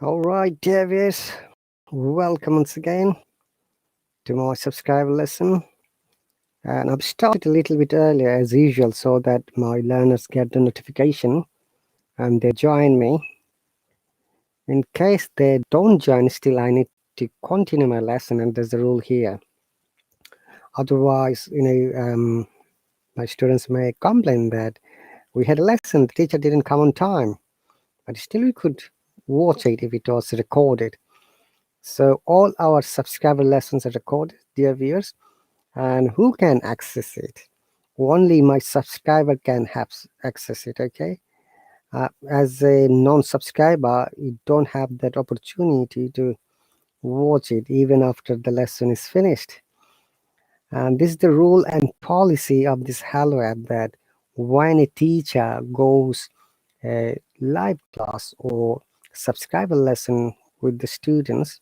All right, dear viewers, welcome once again to my subscriber lesson. And I've started a little bit earlier as usual so that my learners get the notification and they join me. In case they don't join, still I need to continue my lesson, and there's a rule here. Otherwise, my students may complain that we had a lesson, the teacher didn't come on time, but still we could watch it if it was recorded. So all our subscriber lessons are recorded, dear viewers. And who can access it? Only my subscriber can have access it. Okay, as a non-subscriber, you don't have that opportunity to watch it even after the lesson is finished. And this is the rule and policy of this Hallo app, that when a teacher goes a live class or subscriber lesson with the students,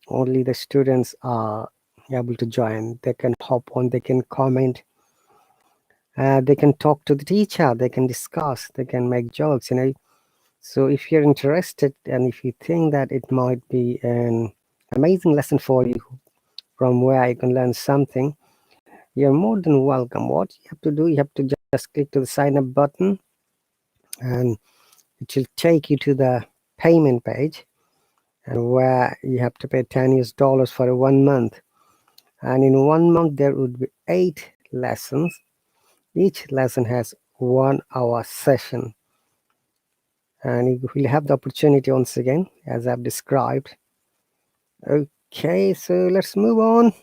only the students are able to join. They can hop on, they can comment, they can talk to the teacher, they can discuss, they can make jokes, So if you're interested and if you think that it might be an amazing lesson for you from where you can learn something, you're more than welcome. What you have to do, you have to just click to the sign up button, and it will take you to the payment page, and where you have to pay $10 for 1 month. And in 1 month there would be 8 lessons. Each lesson has 1 hour session, and you will have the opportunity once again as I've described. Okay, so let's move on.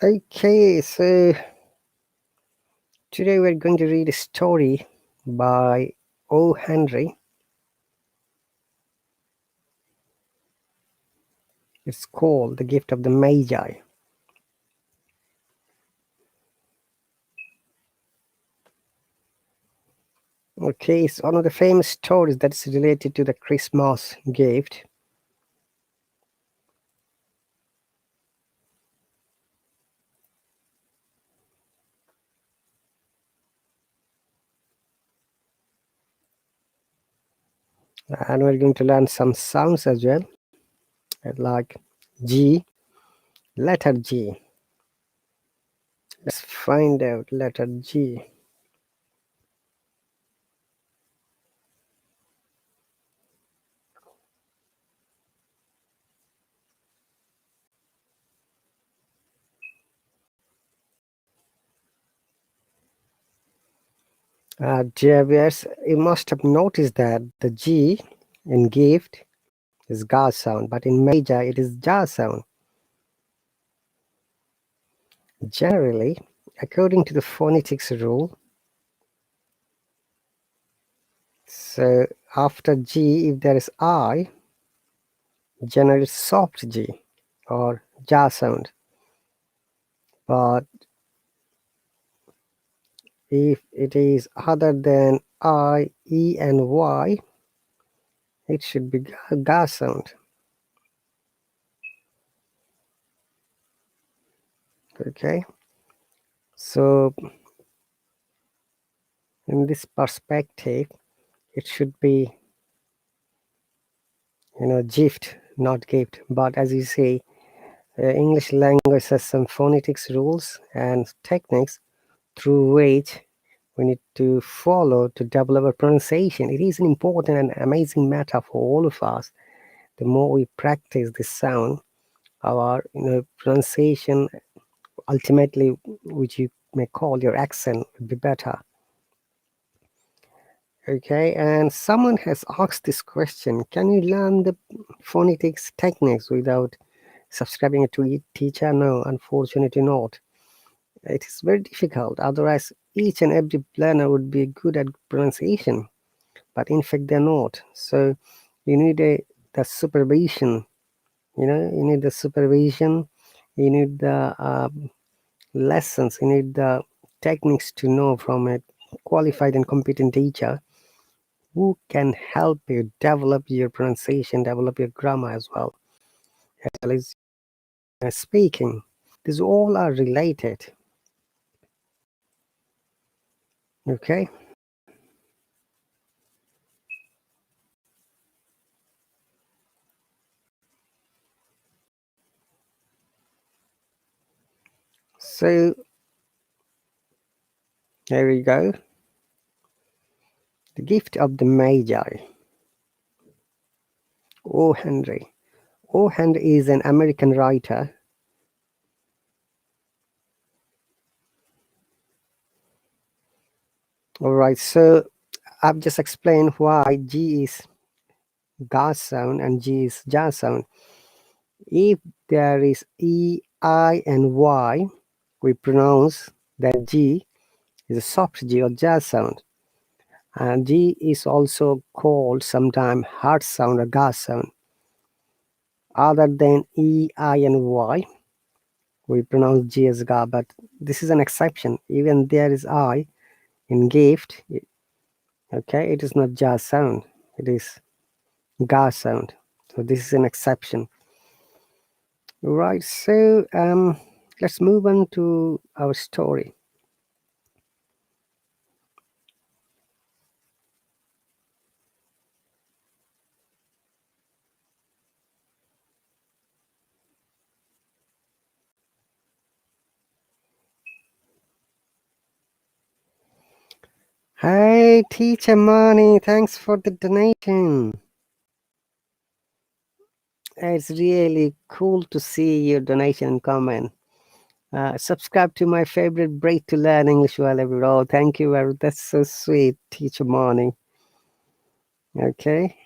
Okay, so today we're going to read a story by O. Henry. It's called The Gift of the Magi. Okay, it's one of the famous stories that's related to the Christmas gift. And we're going to learn some sounds as well, like G, letter G. Let's find out letter G. Dear viewers, you must have noticed that the G in gift is Ga sound, but in major it is Ja sound. Generally, according to the phonetics rule, so after G, if there is I, generally soft G or Ja sound. But if it is other than I, E, and Y, it should be Ga sound. Okay, so in this perspective, it should be gift, not gift. But as you say, English language has some phonetics rules and techniques through which we need to follow to develop our pronunciation. It is an important and amazing matter for all of us. The more we practice this sound, our pronunciation ultimately, which you may call your accent, would be better. Okay, and someone has asked this question: can you learn the phonetics techniques without subscribing to a teacher? No, unfortunately not. It is very difficult. Otherwise, each and every learner would be good at pronunciation, but in fact, they're not. So you need the supervision. You need the supervision. You need the lessons. You need the techniques to know from a qualified and competent teacher who can help you develop your pronunciation, develop your grammar as well as speaking. These all are related. Okay. So there we go. The Gift of the Magi. O. Henry. O. Henry is an American writer. All right, so I've just explained why G is Ga sound and G is Ja sound. If there is E, I, and Y, we pronounce that G is a soft G or Ja sound. And G is also called sometimes hard sound or Ga sound. Other than E, I, and Y, we pronounce G as Ga, but this is an exception. Even there is I in gift, okay, it is not Ja sound, it is Ga sound. So this is an exception. Right, so let's move on to our story. Hey, Teacher Money, thanks for the donation. It's really cool to see your donation and comment. Subscribe to my favorite break to learn English while every row. Thank you, that's so sweet, Teacher Money. Okay.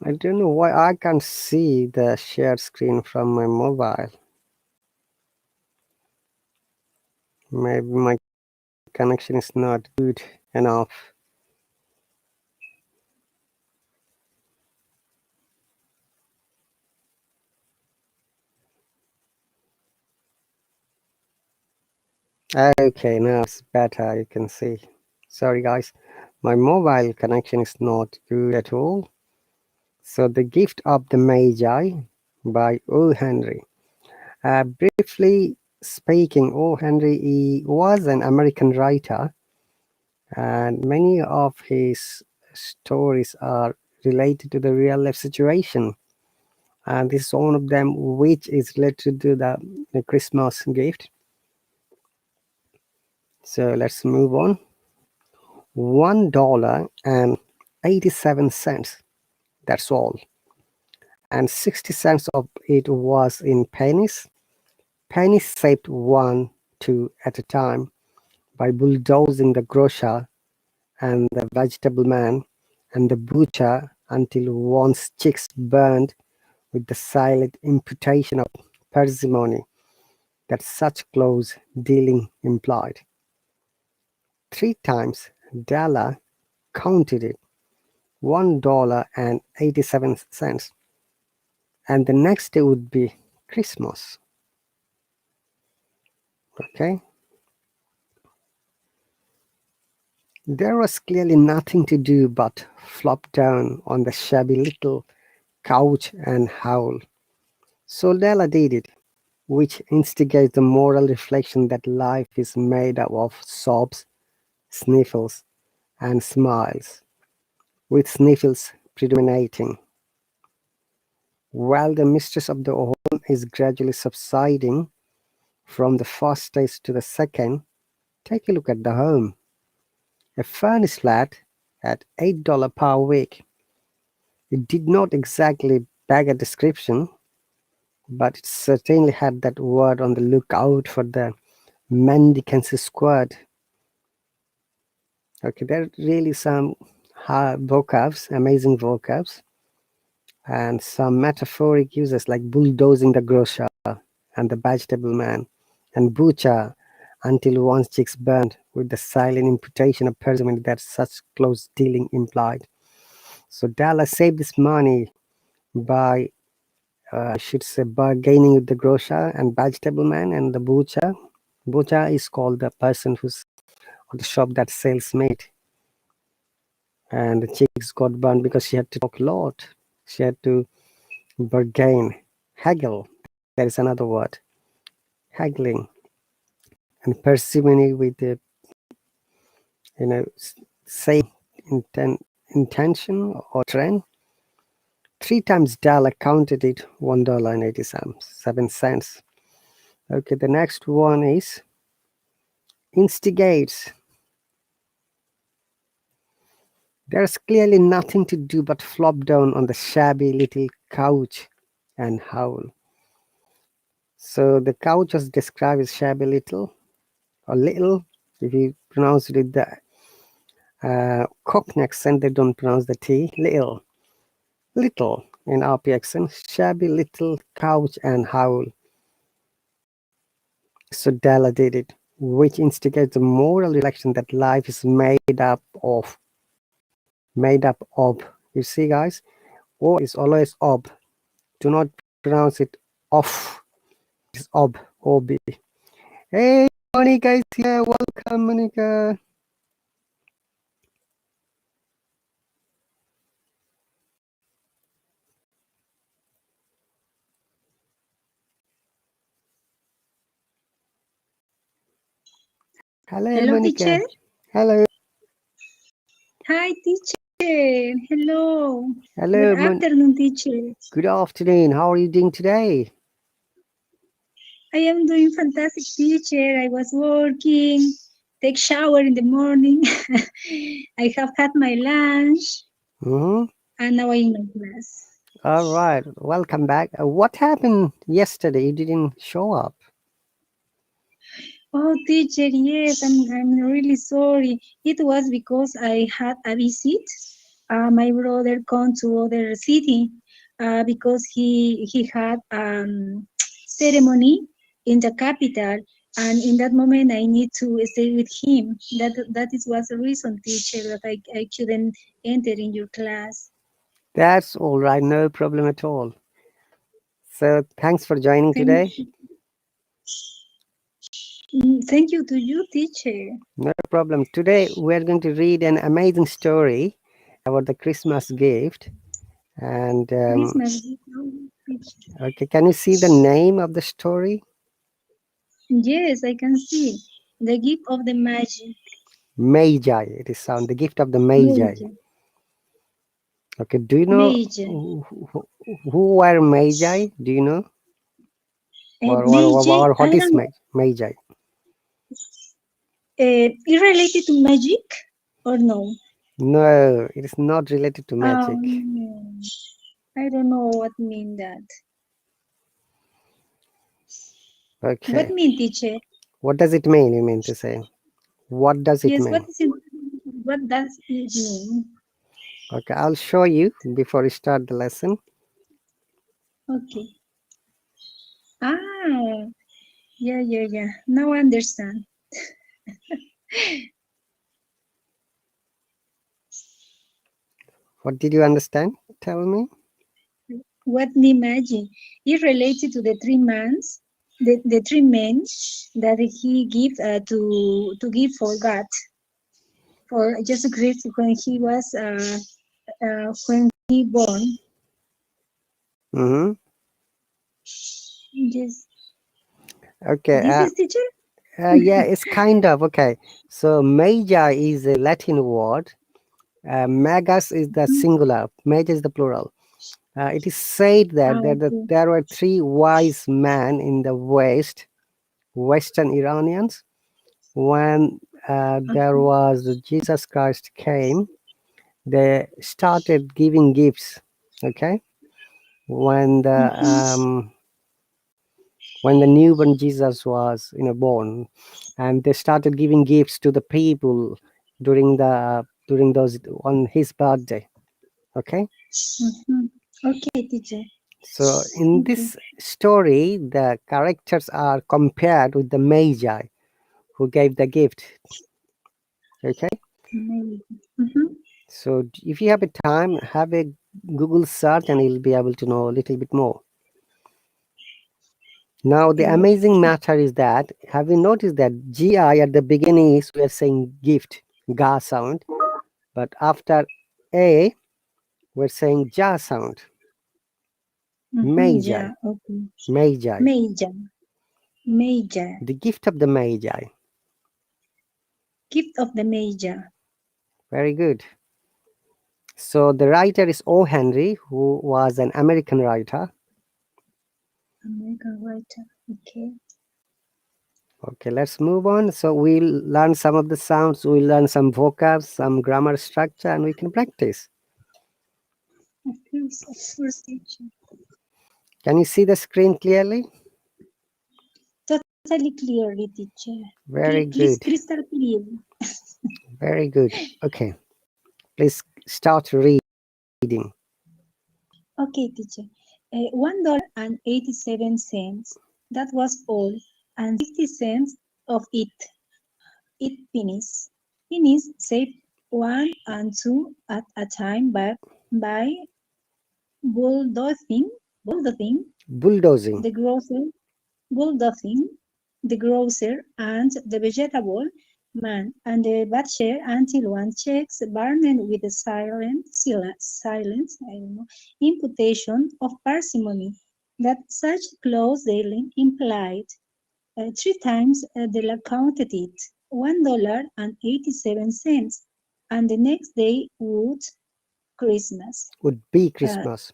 I don't know why I can't see the share screen from my mobile. Maybe my connection is not good enough. Okay, now it's better, you can see. Sorry guys, my mobile connection is not good at all. So The Gift of the Magi by O. Henry. Briefly speaking, O. Henry he was an American writer, and many of his stories are related to the real life situation. And this is one of them, which is related to the Christmas gift. So let's move on. $1.87. That's all. And 60 cents of it was in pennies. Pennies saved 1, 2 at a time by bulldozing the grocer and the vegetable man and the butcher until one's cheeks burned with the silent imputation of parsimony that such close dealing implied. 3 times Della counted it, $1.87, and the next day would be Christmas. Okay, there was clearly nothing to do but flop down on the shabby little couch and howl. So Della did it, which instigates the moral reflection that life is made up of sobs, sniffles, and smiles, with sniffles predominating. While the mistress of the home is gradually subsiding from the first stage to the second, take a look at the home. A furnished flat at $8 per week, It did not exactly beg a description, but it certainly had that word on the lookout for the mendicants squad. Okay, there are really some vocabs, amazing vocabs, and some metaphoric uses like bulldozing the grocer and the vegetable man, and butcher until one's cheeks burned, with the silent imputation of parsimony that such close dealing implied. So Dallas saved this money by, I should say, bargaining with the grocer and vegetable man and the butcher. Butcher is called the person who's on the shop that sells meat. And the cheeks got burned because she had to talk a lot. She had to bargain, haggle. There is another word, haggling, and parsimony with the, same intention or trend. 3 times dollar counted it $1.87. Okay, the next one is instigates. There's clearly nothing to do but flop down on the shabby little couch and howl. So the couch was described as shabby little, or little. If you pronounce it with the Cockney accent, they don't pronounce the T. Little. Little in RP accent. Shabby little couch and howl. So Della did it, which instigates the moral reflection that life is made up of. Made up of. You see, guys? O is always ob. Do not pronounce it off. It's ob. Ob. Hey, Monica is here. Welcome, Monica. Hello, Hello, Monica. teacher. Hello. Hi, teacher. Hello. Hello, Good afternoon, teacher. Good afternoon. How are you doing today? I am doing fantastic, teacher. I was working, take shower in the morning. I have had my lunch, and now I'm in my class. All right. Welcome back. What happened yesterday? You didn't show up. Oh, teacher, yes, I'm really sorry. It was because I had a visit. My brother come to other city because he had ceremony in the capital, and in that moment I need to stay with him. That is was the reason, teacher, that I couldn't enter in your class. That's all right. No problem at all. So thanks for joining Thank today. thank you to you, teacher. No problem. Today we're going to read an amazing story about the Christmas gift. And Christmas. okay, can you see the name of the story? Yes, I can see the gift of the magic. Magi. It is sound. The gift of the Magi. Major. Okay. Do you know Major. who were Magi? Do you know? Major. What I is don't. Magi? Is related to magic or no? No, it is not related to magic. I don't know what mean that. What Okay. mean, teacher? What does it mean? You mean to say? What does it Yes, mean? what does it mean? Okay, I'll show you before we start the lesson. Okay. Ah, yeah. Now I understand. What did you understand? Tell me. What mean magic? Is related to the 3 months, the 3 men that he give to give for God, for Jesus Christ when he was when he born. Mm-hmm. Yes. Okay. This is teacher? Yeah, it's kind of okay. So magi is a Latin word. Magus is the singular. Magi is the plural. It is said that Okay. there were 3 wise men in the Western Iranians, when there Okay. was Jesus Christ came. They started giving gifts. Okay, when Mm-hmm. the newborn Jesus was born, and they started giving gifts to the people during those on his birthday. Okay, Mm-hmm. Okay, teacher. so in Okay. this story the characters are compared with the magi who gave the gift. Okay, Maybe. Mm-hmm. so if you have a time, have a Google search and you'll be able to know a little bit more. Now the Uh, amazing matter is that, have you noticed that gi at the beginning is we are saying gift, ga sound, but after a we're saying ja sound, mm-hmm. magi, Yeah. Okay. magi, Major. Major. the gift of the magi. Gift of the major. Very good. So the writer is O. Henry, who was an American writer. American writer. Okay. Okay, let's move on. So we'll learn some of the sounds, we'll learn some vocab, some grammar structure, and we can practice. Of course, teacher. Can you see the screen clearly? Totally clearly, teacher. Very good. Crystal clear. Very good. Okay, please start reading. Okay, teacher. $1.87. That was all, and 60 cents of it. It pennies. Pennies saved one and two at a time, but by bulldozing, bulldozing Bulldozing the grocer, bulldozing the grocer and the vegetable man and the butcher until one checks burned with a silence, I don't know, imputation of parsimony that such close dealing implied. Three times they counted it, $1.87, and the next day would Christmas. would be Uh, Christmas.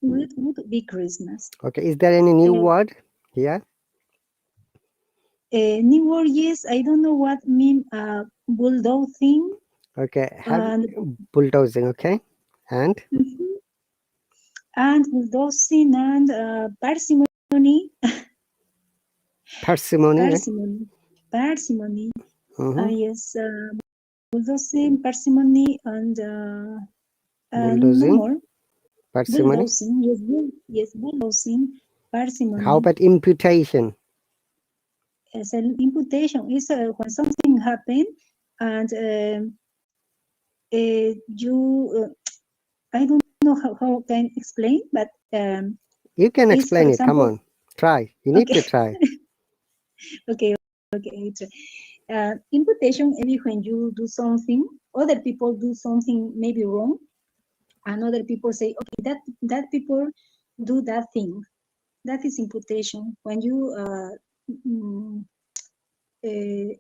would be Christmas. Okay, is there any new Uh, word here? New word, yes, I don't know what mean bulldozing Okay, have and bulldozing. Okay, and mhm, and bulldozing and parsimony, parsimony. parsimony, parsimony. Mm-hmm. Yes, bulldozing, parsimony, and no Bulldozing, more. parsimony. Bulldozing, yes, yes, bulldozing, How parsimony. about imputation? As an imputation is when something happened and you I don't know how can explain, but You can is for explain it. Come example, on, try. You need okay, to try. okay, okay. Imputation maybe when you do something, other people do something maybe wrong, and other people say, okay, that people do that thing. That is imputation. Mm, uh,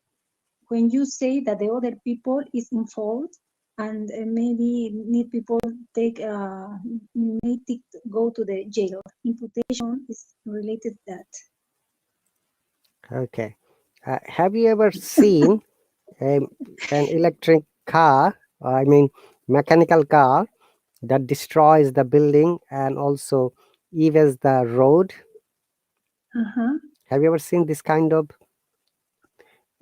when you say that the other people is in fault and maybe need people take may take, go to the jail. Imputation is related to that. Okay. Have you ever seen a, an electric car? I mean, mechanical car that destroys the building and also evens the road. Uh-huh. Have you ever seen this kind of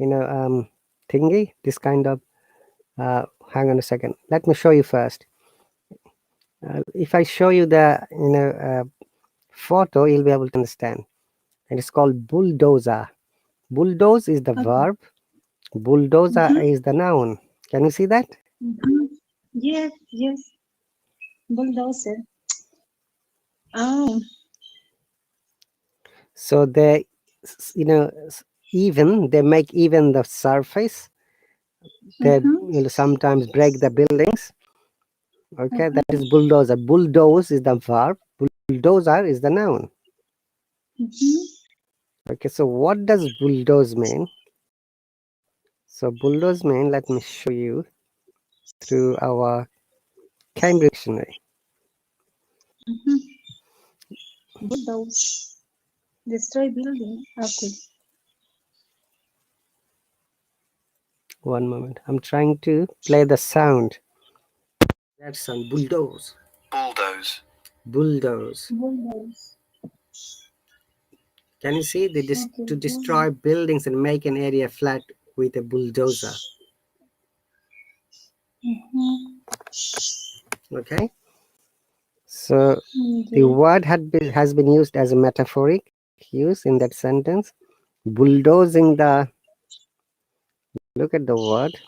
thingy? This kind of hang on a second. Let me show you first. If I show you the photo, you'll be able to understand. And it's called bulldozer. Bulldoze is the Okay. verb. Bulldozer Mm-hmm. is the noun. Can you see that? Mm-hmm. Yes, yes. Bulldozer. Oh. So they, even they make even the surface. They Mm-hmm. will sometimes break the buildings. Okay, that Uh-huh. is bulldozer. Bulldoze is the verb. Bulldozer is the noun. Mm-hmm. Okay, so what does bulldoze mean? So bulldoze mean, let me show you through our Cambridge dictionary. Mm-hmm. Bulldoze. Destroy building. Okay. One moment. I'm trying to play the sound. That sound, bulldoze. Bulldoze. Bulldoze. Bulldoze. Can you see Okay, to destroy bulldoze. buildings and make an area flat with a bulldozer? Okay. So the Yeah. word has been used as a metaphoric use in that sentence. Bulldozing the, look at the word,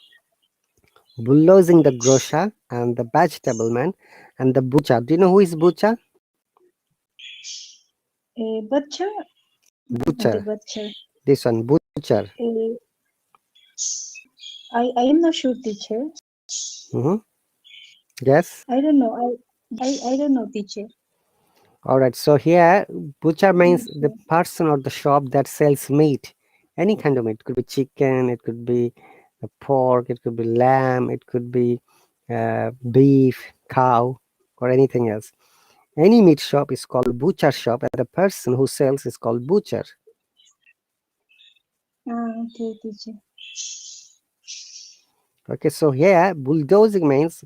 bulldozing the grocer and the vegetable man and the butcher. Do you know who is butcher? Butcher. The Butcher. butcher. This one, butcher. I am not sure, teacher. Yes. I don't know. I don't know, teacher. All right. So here, butcher means the Okay. person or the shop that sells meat, any kind of meat. It could be chicken, it could be pork, it could be lamb, it could be beef, cow, or anything else. Any meat shop is called butcher shop, and the person who sells is called butcher. Okay, teacher. Okay, so here bulldozing means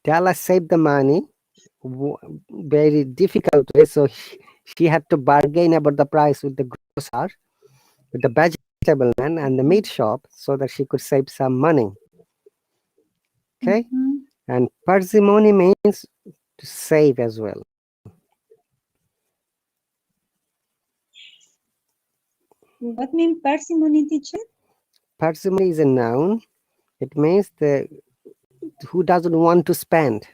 Della saved the money, very difficult way. So she had to bargain about the price with the grocer, with the vegetable man and the meat shop, so that she could save some money. Okay, and parsimony means to save as well. What means parsimony, teacher? Parsimony is a noun. It means the who doesn't want to spend.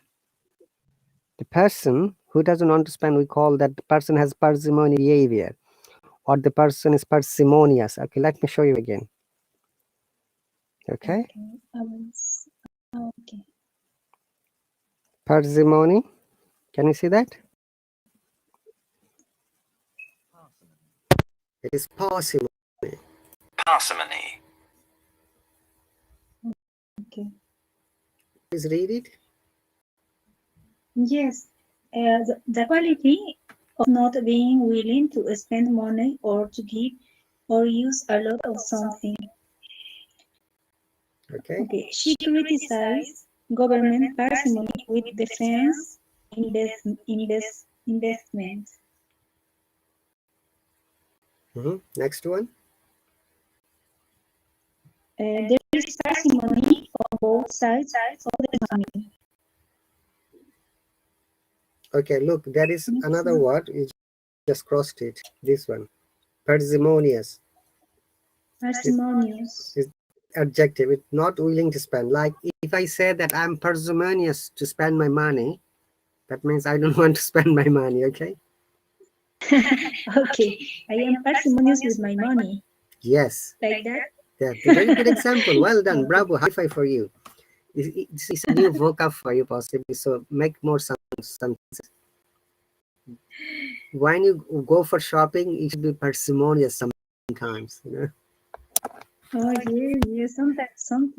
The person who doesn't want to spend, we call that the person has parsimony behavior, or the person is parsimonious. Okay, let me show you again. Okay, Okay. parsimony. Can you see that? It is parsimony. Parsimony. Okay. Please read it. Yes. The quality of not being willing to spend money or to give or use a lot of something. Okay. She criticized government parsimony with defense investment. Next one. There is parsimony on both sides of the family. Okay, look, there is another word. You just crossed it. This one, parsimonious. Parsimonious. Is adjective. It's not willing to spend. Like if I say that I'm parsimonious to spend my money, that means I don't want to spend my money. Okay. Okay, I am parsimonious with my money. Yes. Like that? Yeah, very good example. Well done. Bravo. High five for you. This is a new vocab for you, possibly. So make more sentences. When you go for shopping, you should be parsimonious sometimes. You know. Oh yeah. Sometimes some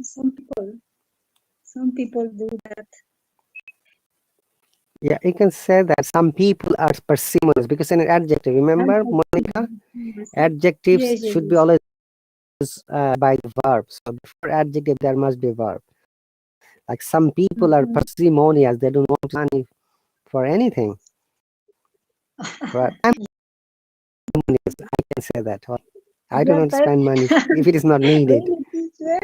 people do that. Yeah, you can say that some people are parsimonious because in an adjective. Remember, Monica, adjectives Yes. should be always by the verb. So before adjective, there must be a verb. Like some people are parsimonious; they don't want money for anything. But I'm parsimonious. I can say that. I don't want to spend money if it is not needed. Really, teacher?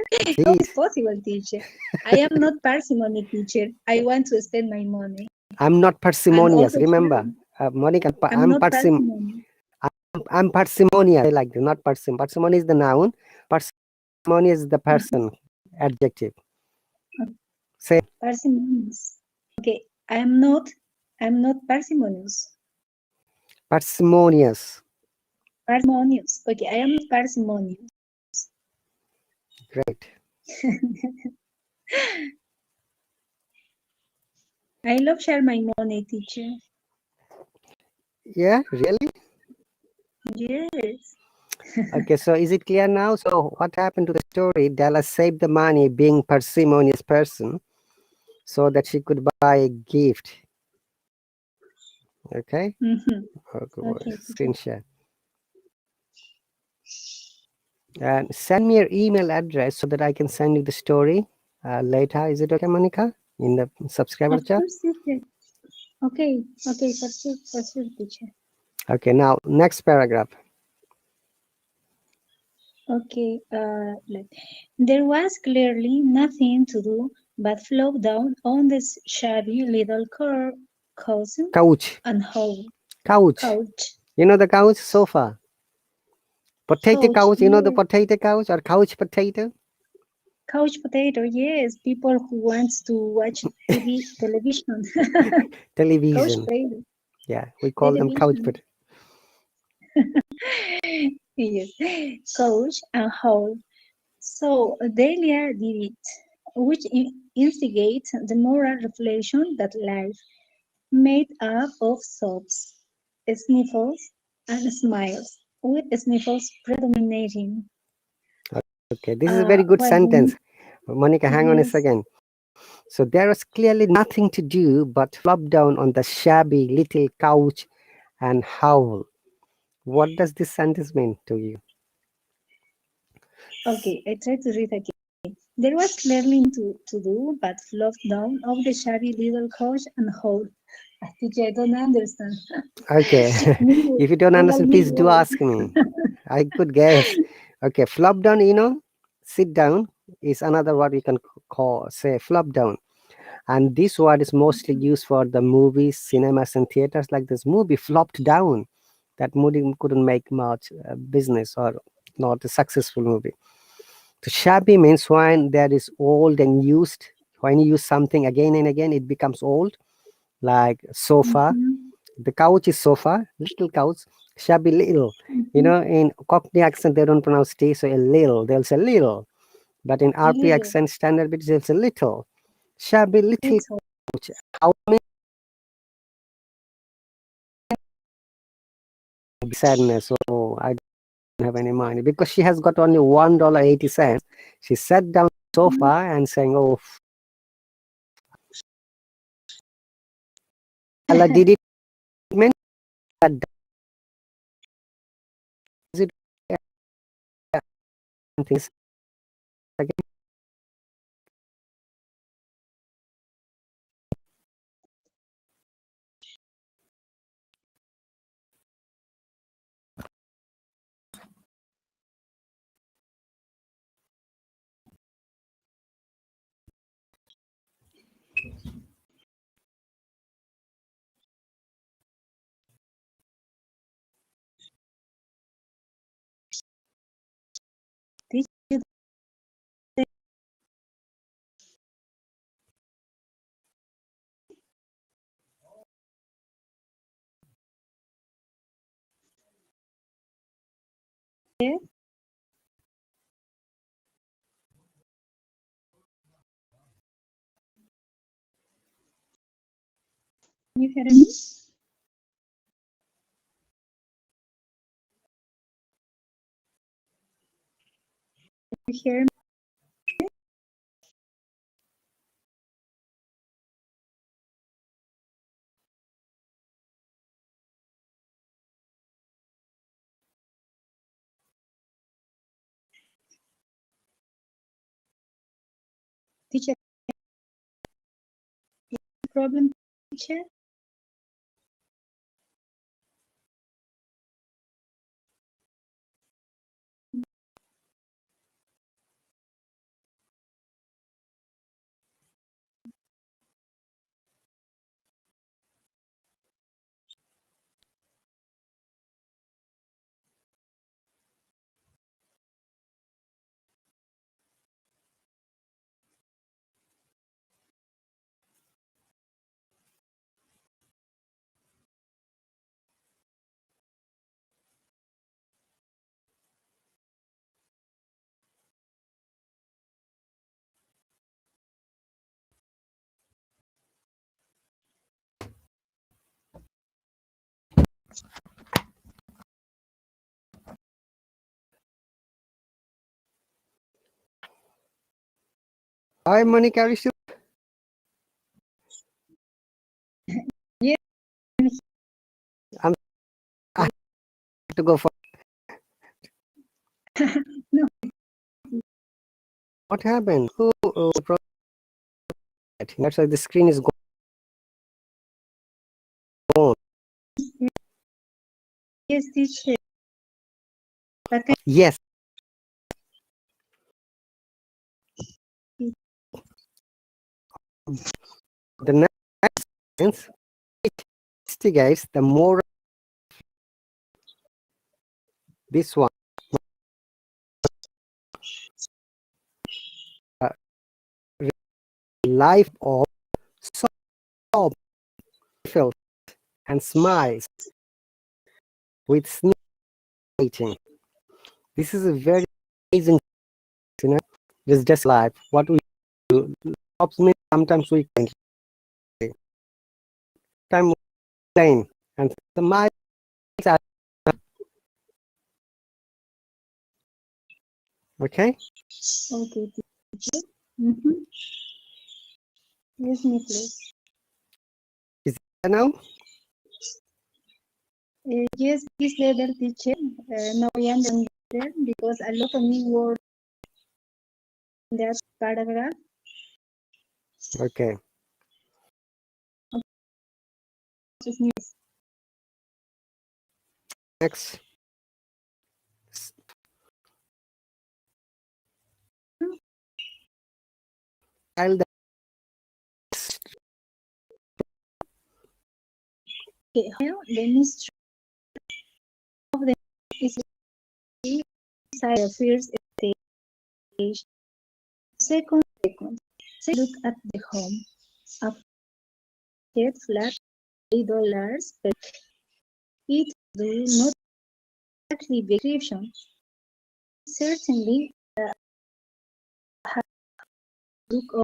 How is Please, possible, teacher? I am not parsimony, teacher. I want to spend my money. I'm not I'm parsimonious. also Remember, Monica, I'm not parsimony. I'm parsimonious. I like not parsimony is the noun. Parsimonious is the person adjective. Say Parsimonious. Okay, I'm not parsimonious. parsimonious. Parsimonious. Okay, I am not parsimonious. Great. I love share my money, teacher. Yeah, really? Yes. Okay, so is it clear now? So what happened to the story? Della saved the money being parsimonious person so that she could buy a gift. Okay? Okay, screen share. And send me your email address so that I can send you the story later. Is it okay, Monica? In the subscriber Of chat? course, teacher. Okay, for sure, teacher. Okay, now next paragraph. Okay, there was clearly nothing to do but flop down on the shabby little cousin Couch. and hold Couch. couch. You know the couch? Sofa. Potato Couch, couch. You know the yes. potato couch or couch potato? Couch potato, yes. People who wants to watch TV television. Couch Television. potato, Yeah, we call them couch television. potato. Yes, couch and hold. So Delia did it, which instigates the moral reflection that life, made up of sobs, sniffles, and smiles, with sniffles predominating. Okay, this is a very good While sentence. Monica, hang on a yes, second. So there was clearly nothing to do but flop down on the shabby little couch and howl. What does this sentence mean to you? okay, I try to read again. There was clearly to do but flop down of the shabby little couch and hold. Teacher, I don't understand. Okay, Me, if you don't all understand, me please do word. ask me. I could guess. Okay, flop down, sit down is another word we can call, say, flop down. And this word is mostly used for the movies, cinemas, and theaters. Like this movie flopped down. That movie couldn't make much business or not a successful movie. So shabby means when that is old and used. When you use something again and again, it becomes old. Like sofa, Mhm, the couch is sofa, little couch, shabby little. mhm. In Cockney accent, they don't pronounce T, so a little. They'll say little. But in RP Little, accent, standard British, they'll say little. Shabby little little. couch. How many sadness? Oh, I don't have any money because she has got only $1.80. She sat down on the Mhm. sofa and saying, "Oh, Allah did it." Meant that does it things again. Teacher, can you hear me? You hear me? Teacher, problem, teacher? Hi, Monica, are you still? Yes. I'm I have to go for. No, What happened? Who? That's why the screen is on. Yes, teacher. But Yes. The next sentence, it instigates the moral. This one. Life of sob, felt and smiles with sneaking. This is a very amazing, you know. It's just life. What we do, sometimes we can, time plain, and the miles are okay. okay, teacher. Mm-hmm. Yes, me please. Is that now? Yes, please, level teacher. Now I understand because a lot of new words in that paragraph. Okay. Just new. Next. Child. Okay, now the mystery of the is inside the first stage. Second, look at the home. A flat $8 per it do not exactly description. Certainly have look of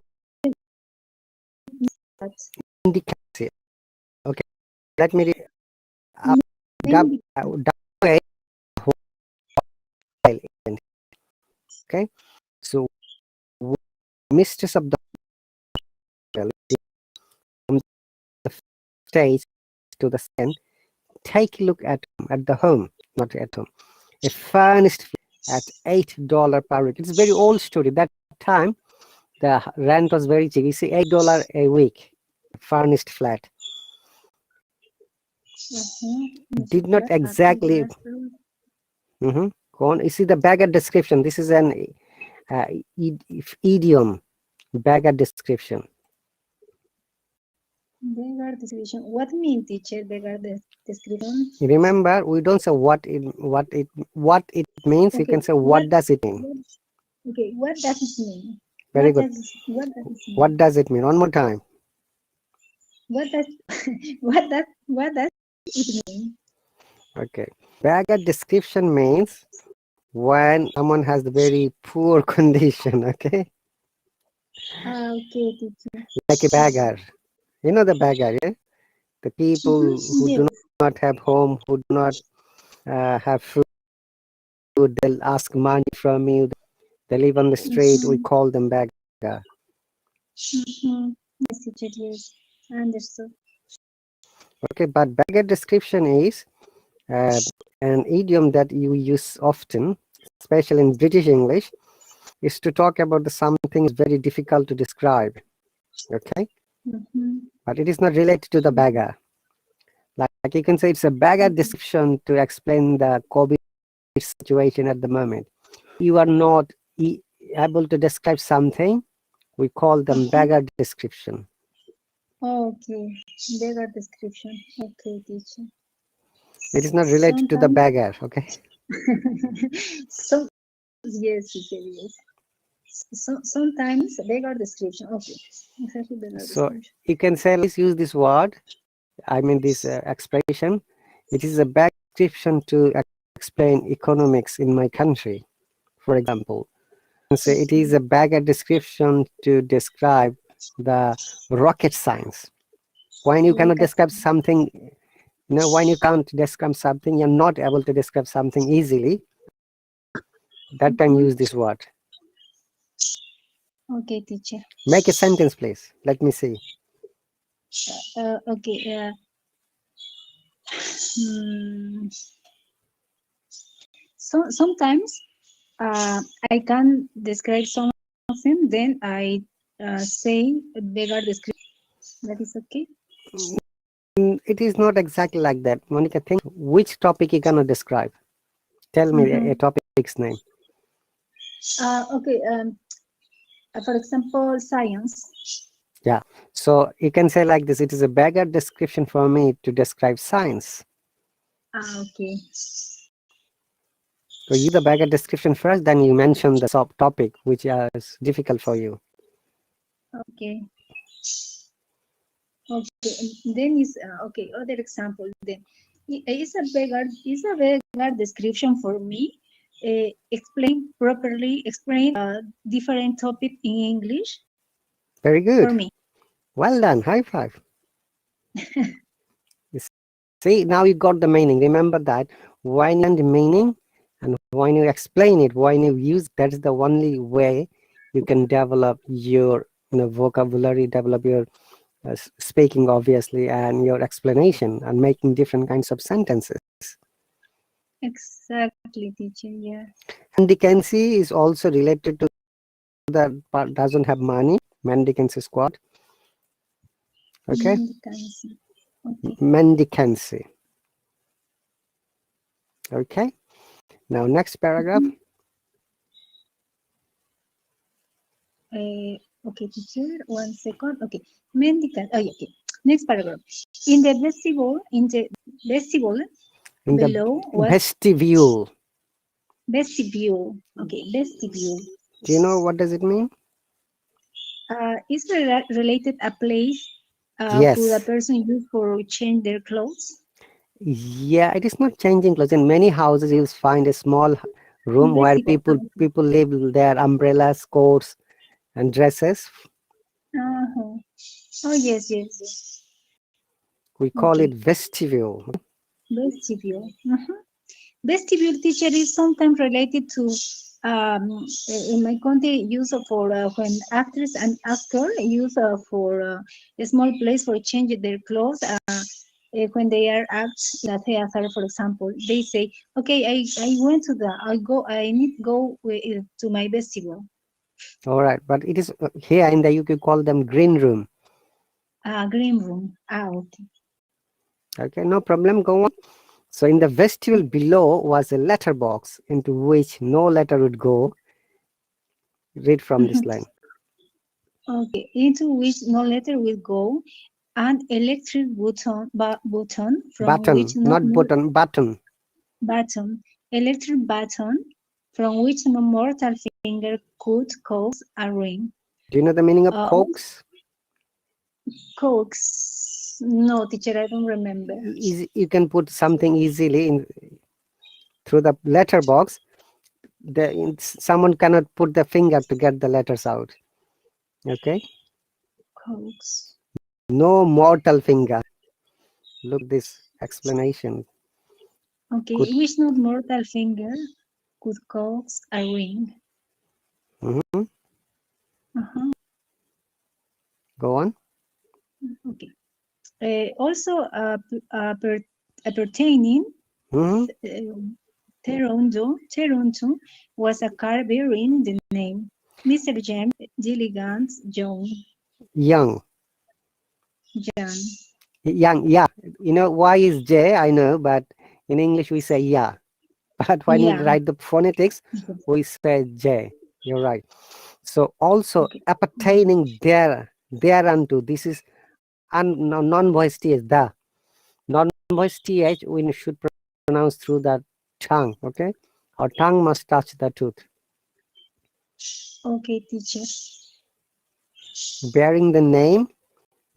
that. Indicates. Okay. Let me read. Then Okay. So, mistress of the from the stage to the second, take a look at the home, not at home. A furnished flat at $8 per week. It's a very old story. That time, the rent was very cheap. You see, $8 a week, furnished flat. Did not exactly. Go on. You see the Beggar description. This is an idiom. Beggar description. Beggar description. What mean, teacher? Beggar description. Remember, we don't say what it means. Okay. You can say what does it mean. Okay. What does it mean? Very good. What does it mean? What does it mean? One more time. What does what does it mean? Okay. Beggar description means when someone has the very poor condition. Okay. Okay, teacher. Like a beggar. You know the beggar, yeah? The people who do Yes. not have home, who do not have food, they'll ask money from you. They live on the street. We call them beggar. Yes, teacher. Yes. Understood. Okay, but beggar description is an idiom that you use often, especially in British English, is to talk about the something is very difficult to describe. Okay, but it is not related to the beggar. Like you can say it's a beggar description to explain the COVID situation at the moment. You are not able to describe something, we call them beggar description. Okay. Beggar description. Okay, teacher. It is not related to the beggar. Okay. So yes, teacher. Yes. So sometimes beggar description. Okay. Exactly beggar So description. you can say, let's use this word. I mean this expression. It is a back description to explain economics in my country, for example. And say it is a beggar description to describe the rocket science. When you cannot describe something, when you can't describe something, you're not able to describe something easily. That time use this word. Okay, teacher. Make a sentence, please. Let me see. Okay. So sometimes I can describe something, then I say beggar description. That is okay. it is not exactly like that. Monica, think which topic you gonna describe. Tell me a topic's name. Okay. For example, science. Yeah. So you can say like this, it is a beggar description for me to describe science. Okay. So you the beggar description first, then you mention the topic which is difficult for you. Okay. Okay. Then is okay. Other example. Then is a beggar description for me. Explain different topic in English Very for good. me. Well done. High five. See, now you got the meaning. Remember that when you understand the meaning and when you explain it, when you use, that is the only way you can develop your vocabulary, develop your speaking, obviously, and your explanation and making different kinds of sentences. Exactly, teacher. Yeah. Mendicancy is also related to that part doesn't have money. Mendicancy squad. Okay. Mendicancy. Okay. Mendicancy. Okay. Now next paragraph. Okay, teacher. 1 second. Okay. Mendicant. Oh, yeah, okay. Next paragraph. In the vestibule, In the below was vestibule. vestibule. Okay, vestibule. Do you know what does it mean? Is related a place who the Yes. person used for change their clothes? Yeah, it is not changing clothes. In many houses, you'll find a small room where Vestibule. people leave their umbrellas, coats, and dresses. Uh-huh. Oh, yes, yes, yes. We call Okay. it vestibule. Vestibule. Uh-huh. Vestibule, teacher, is sometimes related to in my country use for when actress and actor use for a small place for changing their clothes when they are act in a theater, for example. They say, okay, I went to I need to go to my vestibule. All right, but it is here in the UK call them green room. Green room. Okay. Okay, no problem. Go on. So in the vestibule below was a letter box into which no letter would go. Read from this line. Okay, into which no letter will go, and electric button from which Button, not not more button, button. button, electric button from which no mortal finger could cause a ring. Do you know the meaning of Uh, coax? Coax. No, teacher, I don't remember. You can put something easily in through the letter box. Someone cannot put the finger to get the letters out. Okay, Coax. no mortal finger. Look this explanation. Okay, Could which not mortal finger could cause a ring. mhm. Uh-huh. Go on. Okay. Also, pertaining Mhm. Toronto was a car bearing the name Mr. James Gilligan Young. John. Young, yeah. You know, Y is J, I know, but in English we say yeah. But when we Yeah. write the phonetics, we say J. You're right. So also Okay. appertaining thereunto. This is non-voice TH, the. Non-voice TH we should pronounce through the tongue, okay? Our tongue must touch the tooth. Okay, teacher. Bearing the name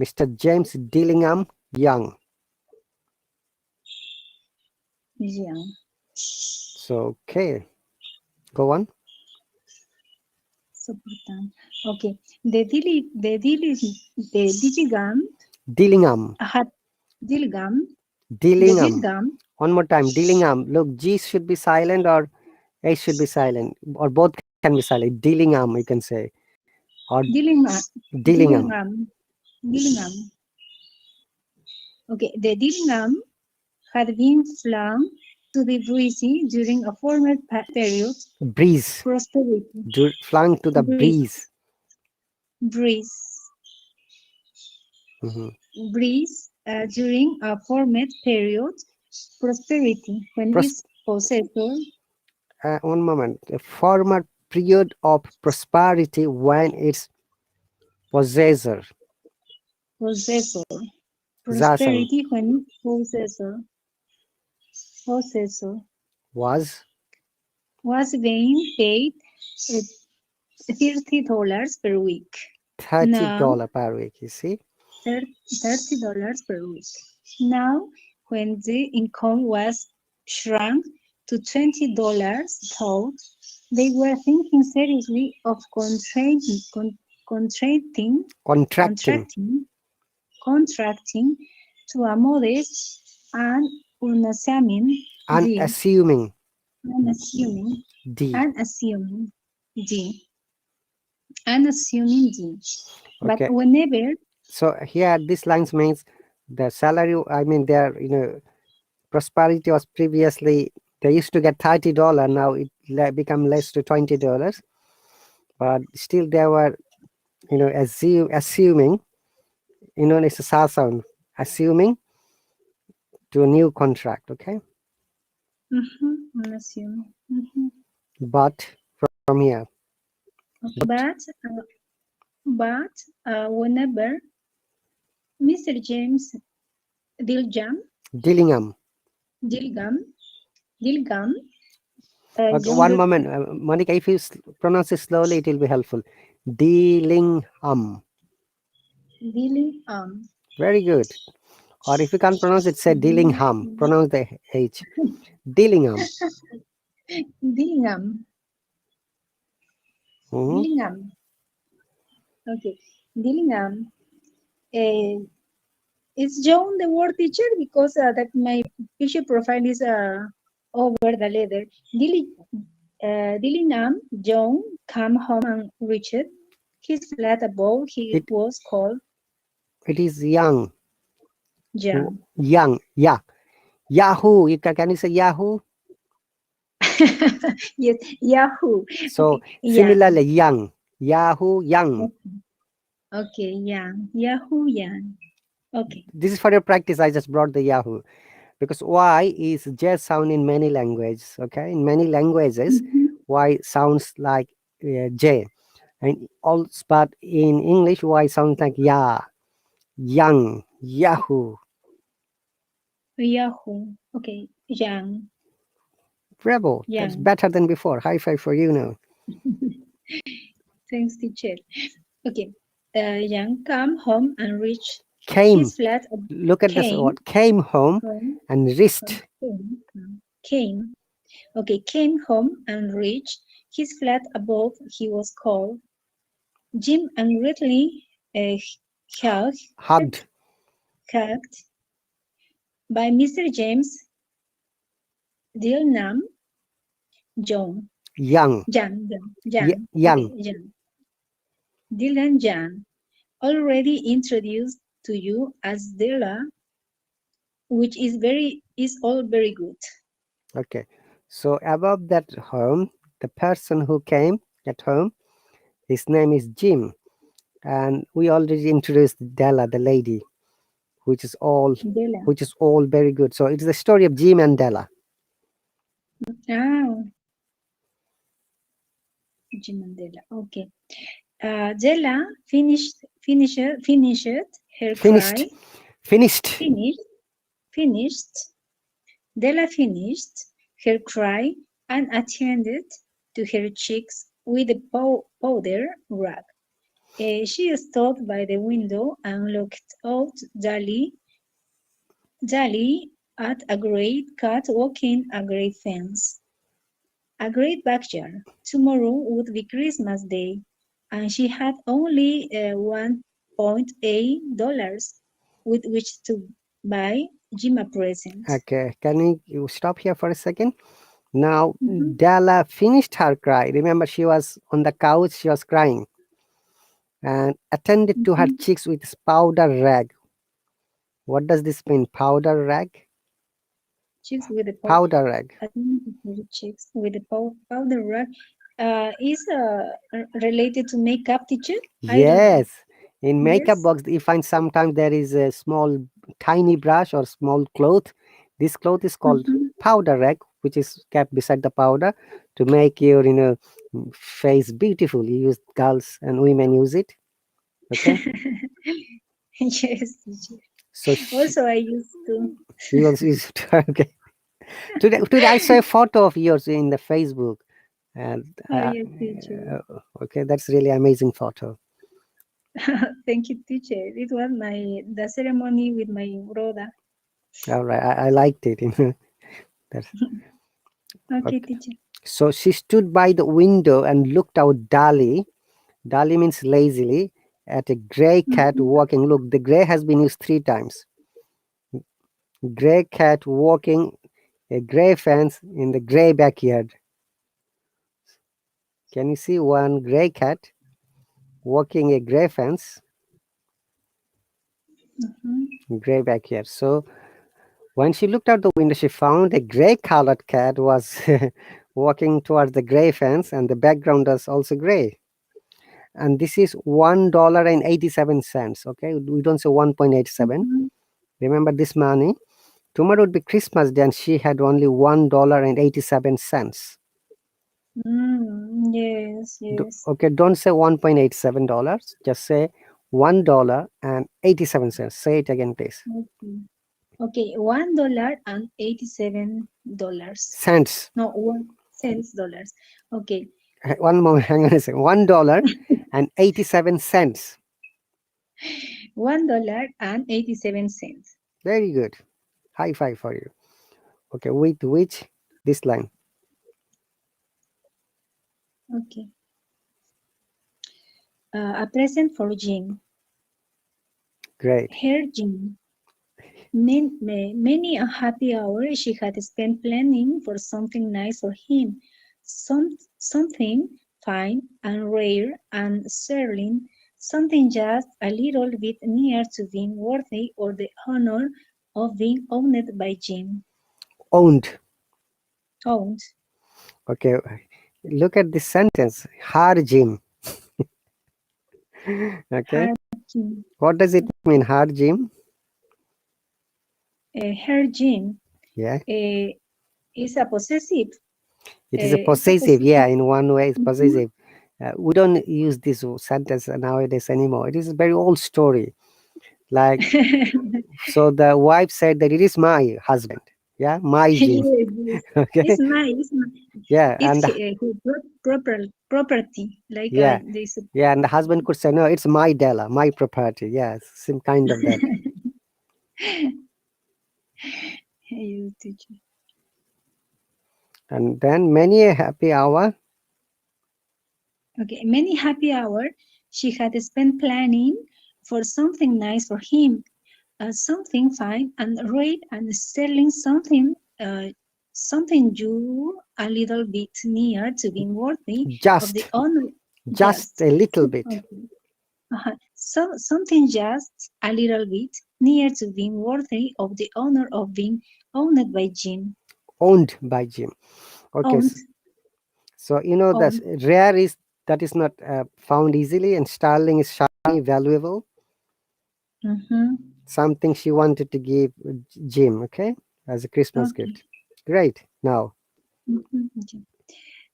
Mr. James Dillingham Young. Yeah. So, okay. Go on. So important. Okay. The Digigam Dillingham. had Dilgam. The Dillingham. Dilgam. One more time. Dillingham. Look, G should be silent or H should be silent. Or both can be silent. Dillingham, you can say. Or Dillingham. Dillingham. Dillingham. Dillingham. Okay. The Dillingham had been flung to the breezy during a former period Breeze. prosperity. Flung to the Breeze. breeze. Breeze. Mhm. Breeze during a former period, prosperity, when Pros- its possessor, one moment. A former period of prosperity when its possessor, possessor, Zasan, prosperity when its possessor was was being paid uh, $30 per week. $30 Now, per week, you see? $30 per week. Now, when the income was shrunk to $20, thought they were thinking seriously of contracting, Contracting, contracting, contracting to a modest and unassuming D, unassuming unassuming, D. unassuming D, unassuming D. But Okay. whenever So here this lines means the salary, I mean their prosperity was previously they used to get $30, now it become less to $20, but still they were assuming it's a sa sound, assuming to a new contract. Okay, unassuming. Mhm. but from here, Okay. But whenever Mr. James Dilgam, Dillingham. Dilgam, Dilgam, Okay, one younger moment, Monica, if you pronounce it slowly it will be helpful. Dillingham. Dillingham, Very good. Or if you can't pronounce it, say Dillingham. Pronounce the H. Dillingham. Dillingham, Mhm. Dillingham. Okay, Dillingham. Uh, it's John the word teacher because that my picture profile is over the letter. Dillingham, John came home and reached his flat above. He It was called it is young. John. Young. Yeah. Yahoo. Can you say Yahoo? Yes, Yahoo. So Okay, similarly, Yang. young. Yahoo. Young. Okay, Yang. Yahoo, Yang. Okay. This is for your practice. I just brought the Yahoo because Y is J sound in many languages. Okay, in many languages, Mhm. Y sounds like J, and also but in English Y sounds like Ya. Young. Yahoo. Yahoo. Okay, Yang. Bravo. That's Yang. better than before. High five for you now. Thanks, teacher. Okay. Yang came home and reached Came. his flat. Look at this Came word. Came home home. and reached. Came. Okay, came home and reached his flat above. He was called Jim and greatly hugged, Hugged. hugged by Mr. James Dilnam John. Young. Jan. Okay, Young. Jan. Dylan Jan. Already introduced to you as Della, which is all very good. Okay. So above that home, the person who came at home, his name is Jim. And we already introduced Della, the lady, which is all Della. very good. So it's the story of Jim and Della. Ah, Jim and Della. Okay. Della finished her Finished. cry. Finished. Finished. Della finished her cry and attended to her cheeks with a powder rag. She stood by the window and looked out dully at a great cat walking a great fence. A great backyard. Tomorrow would be Christmas Day, and she had only $1.8 with which to buy Jim a present. Okay. Can you stop here for a second? Now, Mhm, Della finished her cry. Remember, she was on the couch, she was crying, and attended to her mhm. cheeks with powder rag. What does this mean? Powder rag? Chicks with the Powder rag. chicks with the powder rag is related to makeup, teacher. I don't know. Yes. In makeup Yes. box, you find sometimes there is a small tiny brush or small cloth. This cloth is called Mhm. powder rag, which is kept beside the powder to make your face beautiful. You use, girls and women use it. Okay, Yes, teacher. so Also, I used to. you also use it. Okay. Today I saw a photo of yours in the Facebook, and Oh, yes, teacher. okay, that's really amazing photo. Thank you, teacher. It was the ceremony with my brother. All right, I liked it. That's, Okay, okay. teacher. So she stood by the window and looked out dully. Dully means lazily at a grey cat Mhm. walking. Look, the grey has been used 3 times. Grey cat walking a grey fence in the grey backyard. Can you see one grey cat walking a grey fence, Mhm. grey backyard? So when she looked out the window, she found a grey colored cat was walking towards the grey fence, and the background was also grey. And this is $1.87. Okay, we don't say 1.87. Mhm. Remember this money. Tomorrow would be Christmas Day, and she had only $1.87. Yes, yes. Okay, don't say $1.87. Just say $1.87. Say it again, please. Okay. Okay, $1.87. Cents. No, 1 cents dollars. Okay, One moment, hang on a second. $1.87. $1.87. Very good. High five for you. Okay, with which this line? Okay. A present for Jim. Great. Her Jim. Many a happy hour she had spent planning for something nice for him, something fine and rare and sterling, something just a little bit near to being worthy or the honor of being owned by Jim. Owned. Owned. Okay, look at this sentence. Har Jim. Okay, Her Jim. what does it mean? Har Jim. Her Jim Yeah, is a possessive. it is a It's a possessive. Yeah, possessive. in one way, it's Mhm. possessive. We don't use this sentence nowadays anymore. It is a very old story. Like, so the wife said that it is my husband. Yeah, my Jim. Yes, yes. Okay, It's mine. It's mine. yeah, It's his property. Like yeah, this. yeah, and the husband could say, no, it's my Della, my property. Yeah, some kind of that. You teacher. And then many a happy hour. Okay, many happy hour she had spent planning for something nice for him, something fine and rare and sterling, uh, something you a little bit near to being worthy of the Just, honor. just Just a little bit. okay. So something just a little bit near to being worthy of the honor of being owned by Jim. Owned by Jim. Okay, Owned, so you know that owned. rare is that is not found easily, and sterling is shiny, valuable. Mm-hmm. Something she wanted to give Jim, okay, as a Christmas Okay. gift. Great. Now, Mhm, okay.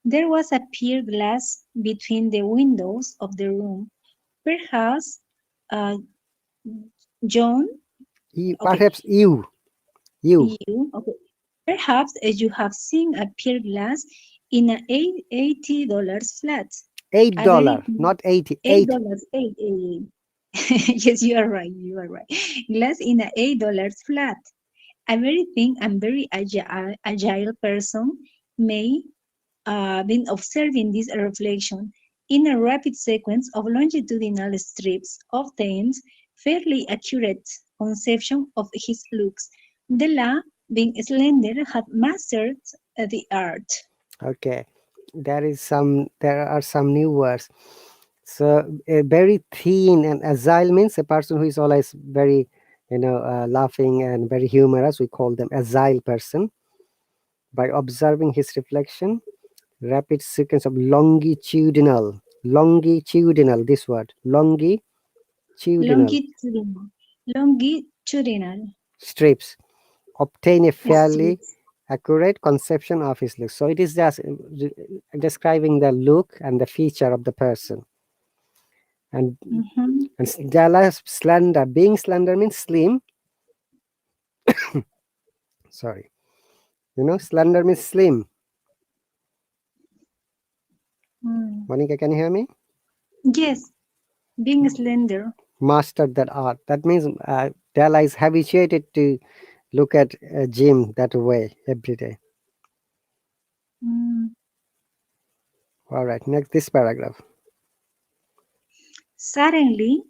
There was a pier glass between the windows of the room. Perhaps uh, John, okay, perhaps you, okay. Perhaps you have seen a pier glass in a $80 flat. A very $8, not 80, eight eight. dollars, eight. Yes, you are right. You are right. Glass in a $8 flat. A very thin and very agile person may been observing this reflection in a rapid sequence of longitudinal strips, obtains fairly accurate conception of his looks. Della, being slender, had mastered the art. Okay, there are some new words. So a very thin and agile means a person who is always very, laughing and very humorous. We call them agile person. By observing his reflection, rapid sequence of longitudinal, this word, longitudinal, Longitudinal. strips, obtain a fairly strips. accurate conception of his look. So it is just describing the look and the feature of the person. And Mhm. Stella slender. Being slender means slim. Sorry. Slender means slim. Mm. Monica, can you hear me? Yes, being slender. Mastered that art. That means Della is habituated to look at Jim that way every day. Mm. All right, next this paragraph. Suddenly,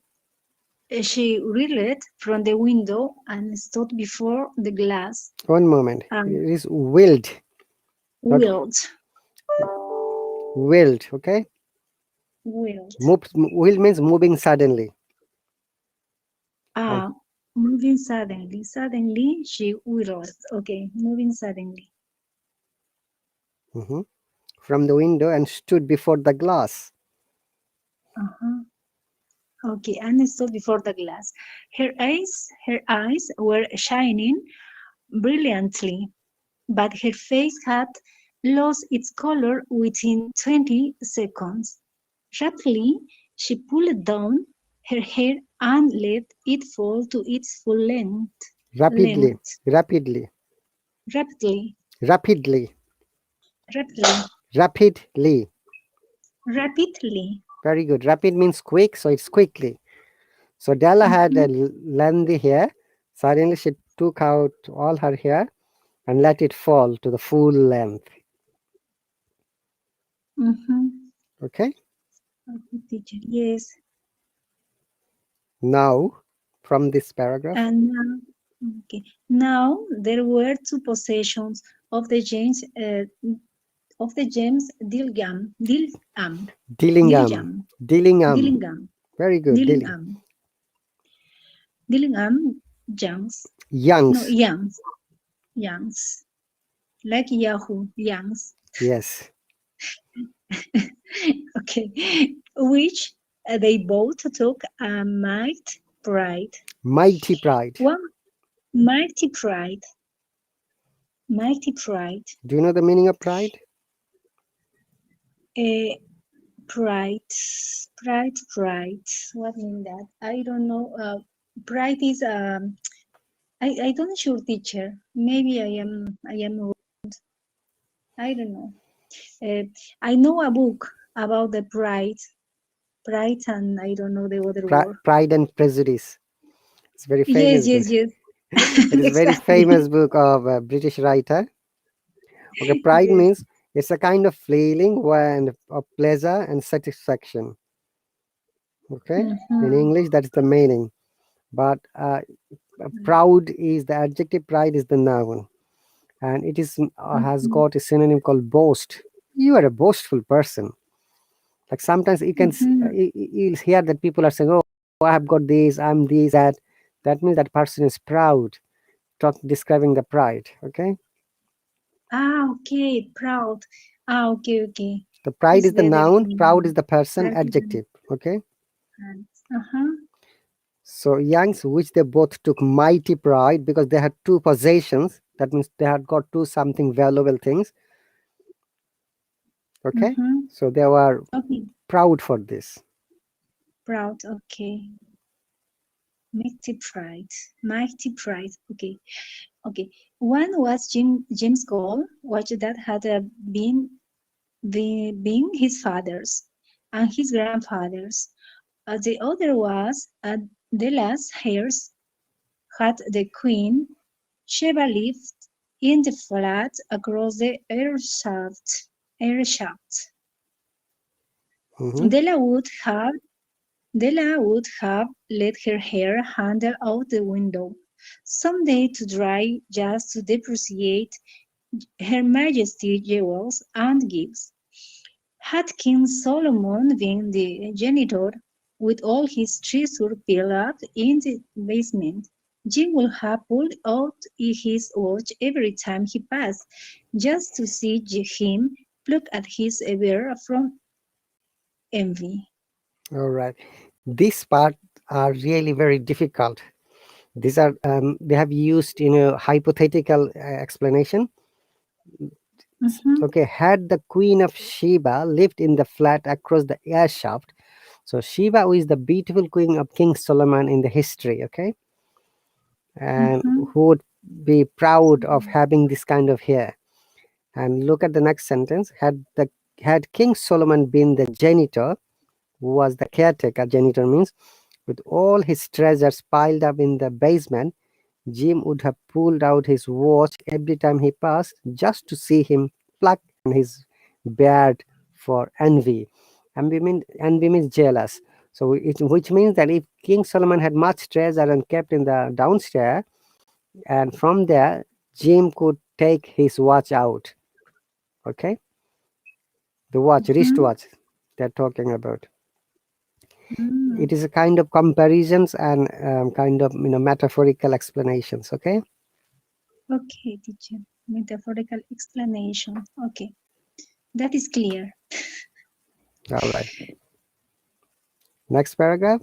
she reeled from the window and stood before the glass One moment. and It is willed, not wheeled. willed. Okay. Wheeled. Will means moving suddenly. Ah, moving suddenly. Suddenly, she wheeled. Okay, moving suddenly. Mhm. From the window and stood before the glass. Uh-huh. Okay, and stood before the glass. Her eyes were shining brilliantly, but her face had lost its color within 20 seconds. Rapidly, she pulled down her hair and let it fall to its full length. Rapidly, Length. rapidly, Rapidly, rapidly, rapidly, rapidly. rapidly. Very good. Rapid means quick, so it's quickly. So Della had a Mhm, lengthy hair. Suddenly she took out all her hair and let it fall to the full length. mhm. Okay. Okay, teacher. Yes. Now, from this paragraph, And now, okay. Now there were two possessions of the James Dillingham, Dillingham, Dillingham. Dillingham, Very good. Dillingham, Dillingham, Youngs. No, Youngs. Youngs, Youngs, like Yahoo, Youngs. Yes. Okay, which they both took a might pride. Mighty pride. One mighty pride, mighty pride. Do you know the meaning of pride? Uh, pride, pride. What mean that? I don't know. Pride is I don't sure teacher. Maybe I am I don't know. Uh, I know a book about the pride, and I don't know the other word. Pride and Prejudice. It's a very Yes, famous book. yes, yes. It is a very Exactly. famous book of a British writer. Okay, pride Yes. means it's a kind of feeling when of pleasure and satisfaction. Okay, in Mm-hmm. English that's the meaning. But proud is the adjective, pride is the noun, and it is has Mm-hmm. got a synonym called boast. You are a boastful person. Like sometimes you can Mm-hmm. you'll hear that people are saying, "Oh, I have got this, I'm this, that." That means that person is proud. Describing the pride. Okay, Ah, okay. Proud. Ah, okay, okay. the pride It's is the better noun, proud is in the person, practice. adjective. Okay, Uh-huh. so youngs, which they both took mighty pride because they had two possessions. That means they had got two something valuable things. Okay, Mm-hmm. so they were Okay. proud for this. Proud. Okay. Mighty pride. Mighty pride. Okay. Okay. One was James Cole, which that had been his father's and his grandfather's. The other was the last heirs had the Queen Sheba lived in the flat across the air shaft. Mhm. Della would have let her hair hang out the window some day to dry just to depreciate Her Majesty's jewels and gifts. Had King Solomon been the janitor, with all his treasure piled up in the basement, Jim would have pulled out his watch every time he passed, just to see him pluck at his bear from envy. All right. This part are really very difficult These are they have used in a hypothetical explanation. Okay, had the Queen of Sheba lived in the flat across the air shaft, so Sheba, who is the beautiful queen of King Solomon in the history, okay, and who would be proud of having this kind of hair. And look at the next sentence. Had King Solomon been the janitor, who was the caretaker, janitor means, with all his treasures piled up in the basement, Jim would have pulled out his watch every time he passed just to see him pluck his beard for envy. Envy means jealous. So which means that if King Solomon had much treasure and kept in the downstairs, and from there Jim could take his watch out. Okay, the watch, wristwatch, they're talking about. It is a kind of comparisons and kind of metaphorical explanations. Okay. Okay, teacher. Metaphorical explanation. Okay, that is clear. All right. Next paragraph.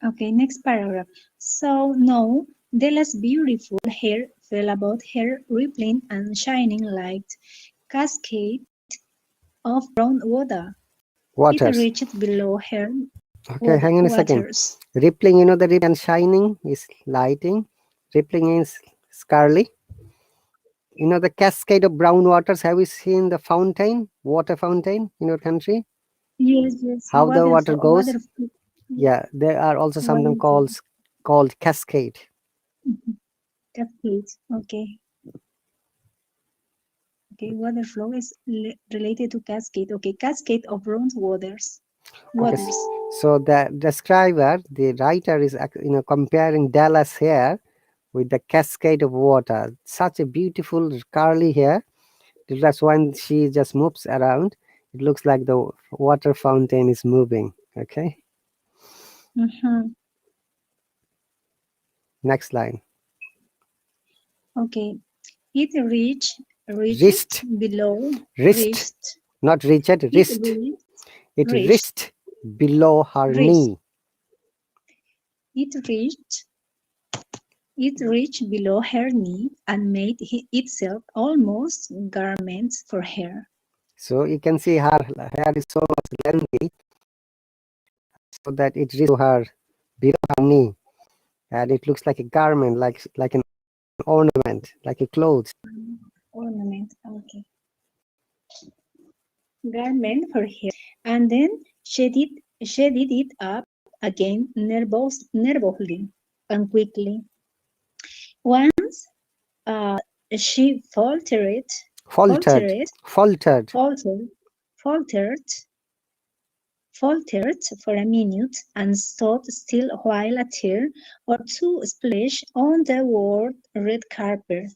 Okay, next paragraph. So now Della's beautiful hair fell about her, rippling and shining like cascade of brown water. It Waters. reached below her Okay, hang on a second. waters. Rippling, the rip and shining is lighting. Rippling is scarly. The cascade of brown waters. Have you seen the fountain, water fountain in your country? Yes, yes. How the water goes? Water, Yeah, there are also something waterfall. called cascade. Cascade. Okay. Okay, water flow is related to cascade. Okay, cascade of brown waters. Okay, so the describer, the writer, is comparing Dallas hair with the cascade of water. Such a beautiful curly hair. That's when she just moves around. It looks like the water fountain is moving. Okay. Next line. Okay. It reached Wrist. below Wrist. Not reached. Wrist. It reached below her knee. It reached below her knee and made itself almost garments for her. So you can see her hair is so much lengthy, so that it reaches to her below her knee, and it looks like a garment, like an ornament, like a clothes. Ornament, okay. Garment for her, and then shaded it up again nervously and quickly. Once she faltered for a minute and stood still while a tear or two splashed on the worn red carpet.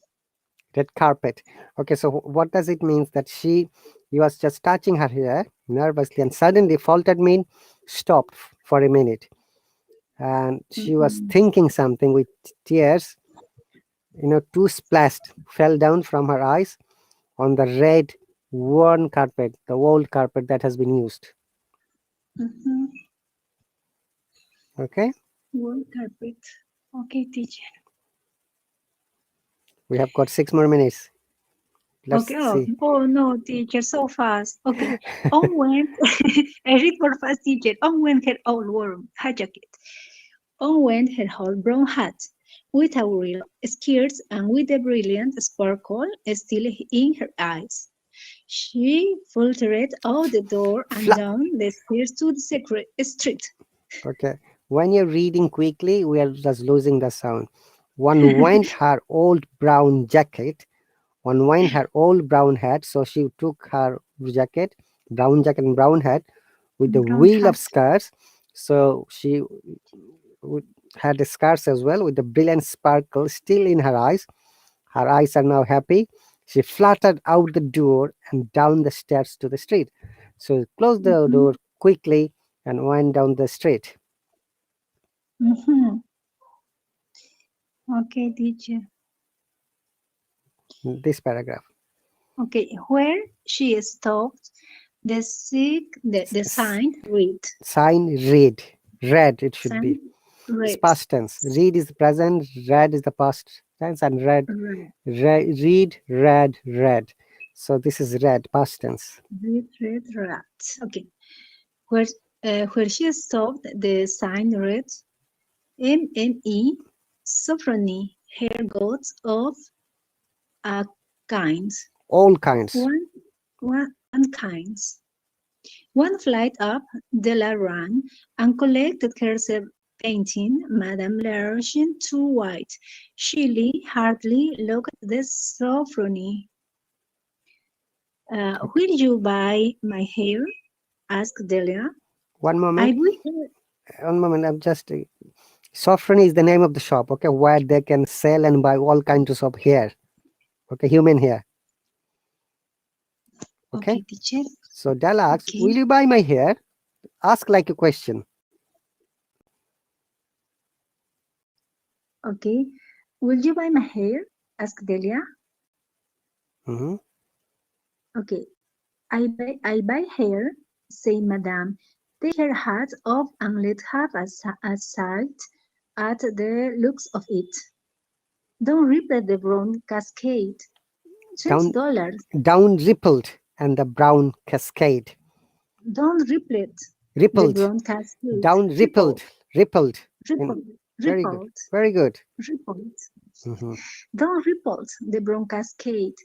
Red carpet. Okay, so what does it mean? That he was just touching her hair nervously and suddenly faltered mean stopped for a minute. And she was thinking something with tears, two splashed fell down from her eyes on the red worn carpet, the old carpet that has been used. Okay. Worn carpet. Okay, teacher. We have got 6 more minutes. Let's see. Oh no, teacher, so fast. Okay. On went, I read for fast, teacher. On went her old warm hat jacket. On went her whole brown hat, with a real skirts and with a brilliant sparkle still in her eyes. She faltered out the door and down the stairs to the secret street. Okay. When you're reading quickly, we are just losing the sound. One went her old brown jacket. One went her old brown hat. So she took her brown jacket and brown hat with the wheel of skirts. So she had the scars as well with the brilliant sparkle still in her eyes. Her eyes are now happy. She fluttered out the door and down the stairs to the street. So closed the door quickly and went down the street. Okay, teacher. This paragraph. Okay, where she stopped, the sign read. Sign read. Red it should be. It's Read. past tense. Read is the present, read is the past tense, and read, Read. read, read. So this is read, past tense. Read. Okay. Where she stopped, the sign read MME, Sophronie, her gods of a kind. All kinds. One kinds. One flight up, Della ran and collected herself, painting Madame L'Argent too white. She hardly looked at the Sophronie. Will you buy my hair? Asked Delia. One I moment. will. One moment. I'm just. Sophronie is the name of the shop. Okay, where they can sell and buy all kinds of hair. Okay, human hair. Okay. Okay, teacher. So Della asks, Okay. "Will you buy my hair?" Ask like a question. Okay. Will you buy my hair? Asked Delia. Mm-hmm. Okay. I buy hair, said Madame. Take her hat off and let's have a sight at the looks of it. Don't repeat the brown cascade. Down, $20. down rippled and the brown cascade. Don't repeat the Rippled. brown cascade. Down rippled. Rippled. Rippled. Very good. Rippled. Very good. Rippled. Mm-hmm. Don't rippled the brown cascade.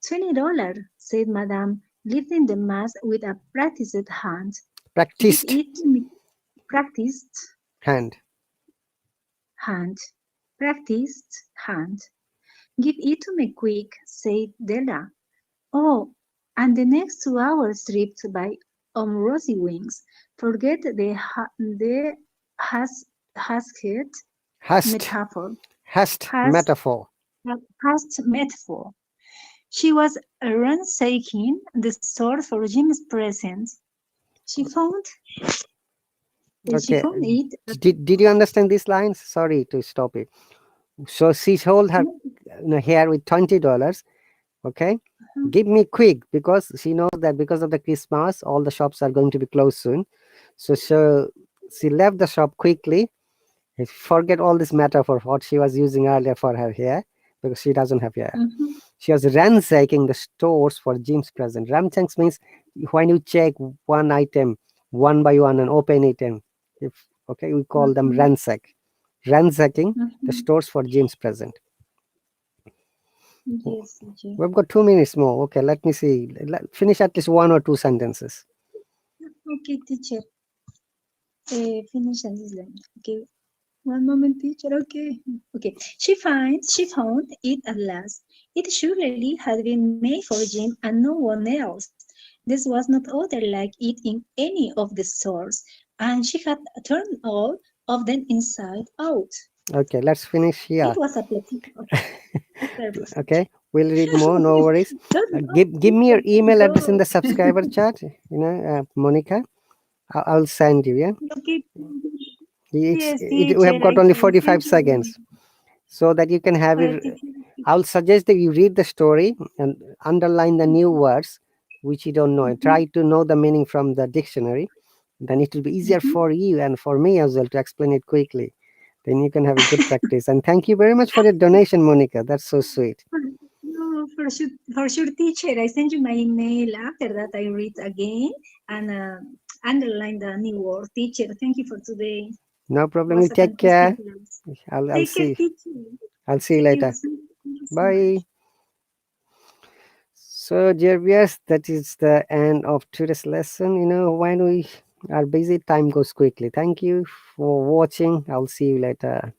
$20, said Madame, lifting the mask with a practiced hand. Practiced Give it to me. Practiced hand. hand. Practiced hand. Give it to me quick, said Della. Oh, and the next 2 hours tripped by on rosy wings. Forget the hasket Hast. metaphor. Hast Has metaphor. past metaphor. She was ransacking the store for Jim's present. She found Okay. it. Did you understand these lines? Sorry to stop it. So she sold her hair with $20. Okay. Give me quick, because she knows that because of the Christmas, all the shops are going to be closed soon. So she left the shop quickly. Forget all this metaphor what she was using earlier for her hair, because she doesn't have hair. Mhm. She was ransacking the stores for Jim's present. Ransacking means when you check one item one by one and open it, and if okay, we call them ransack. Ransacking the stores for Jim's present. Yes, teacher. We've got 2 minutes more. Okay, let me see. Finish at least 1 or 2 sentences. Okay, teacher. Finish this line. Okay. One moment, teacher. Okay. Okay. She found it at last. It surely had been made for Jim and no one else. This was not other like it in any of the stores, and she had turned all of them inside out. Okay, let's finish here. It was a platinum. Perfect. Okay, we'll read more. No worries. Don't Give me your email address in go. the subscriber chat. Monica, I'll send you. Yeah, Okay. Yes, we teacher. have got I only can 45 send seconds, so that you can have it. you. I'll suggest that you read the story and underline the new words which you don't know, and try to know the meaning from the dictionary. Then it will be easier for you and for me as well to explain it quickly. Then you can have a good practice. And thank you very much for your donation, Monica. That's so sweet. No, for sure, teacher. I send you my email after that. I read again and underline the new word. Teacher, thank you for today. No It problem. was You a take fantastic care. class. I'll Take care, see. teacher. I'll see you See you later. soon. Thank you so Bye. much. So, dear viewers, that is the end of today's lesson. When we are busy, time goes quickly. Thank you for watching. I'll see you later.